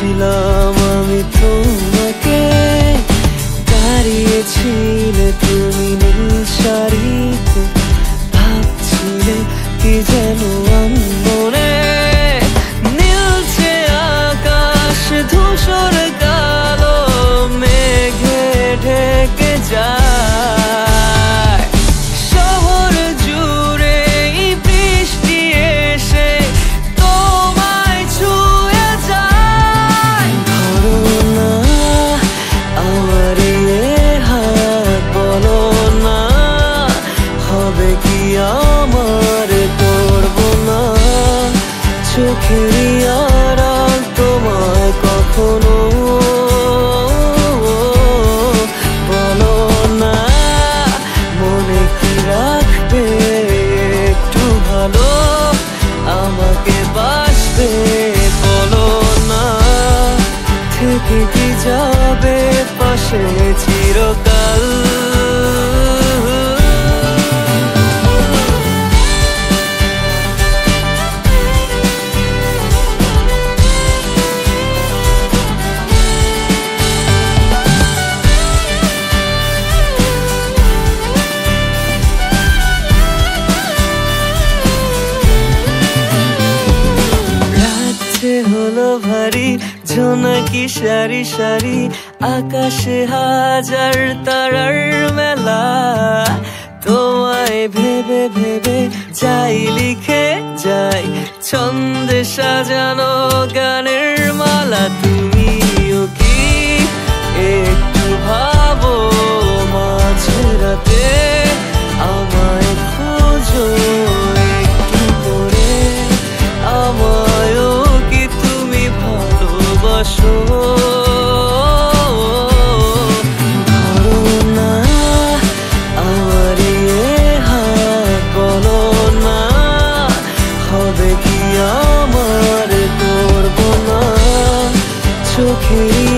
পেয়েছিলাম আমি তোমাকে, দাঁড়িয়েছিলে তুমি নীল শাড়িতে, ভাবছিলে কি যেন মনে, নীলছে আকাশ ধূসর কালো মেঘে ঢেকে যায়, শহর জুড়ে বৃষ্টি এসে তোমায় ছুঁয়ে যায়। ধরো না আমার হাত, বলো না হবে কি আমার, করবো না চোখেরই আড়াল তোমায় কখনো, বলো না মনে কি রাখবে একটু ভালো, আমাকে বাসবে বলো না, থেকে কি যাবে পাশে চিরকাল। হলো ভারী জোনাকি সারি সারি, আকাশে হাজার তারার মেলা, তোমায় ভেবে ভেবে যাই লিখে যাই ছন্দে সাজানো গানের মালা। তুমিও কি একটু ভাবো মাঝে রাতে আমায় খোঁজো একটু করে, আমায়ও কি তুমি ভালোবাসো, ধরো না আমার হাত, বলো না হবে কি আমার, করবো না চোখেরই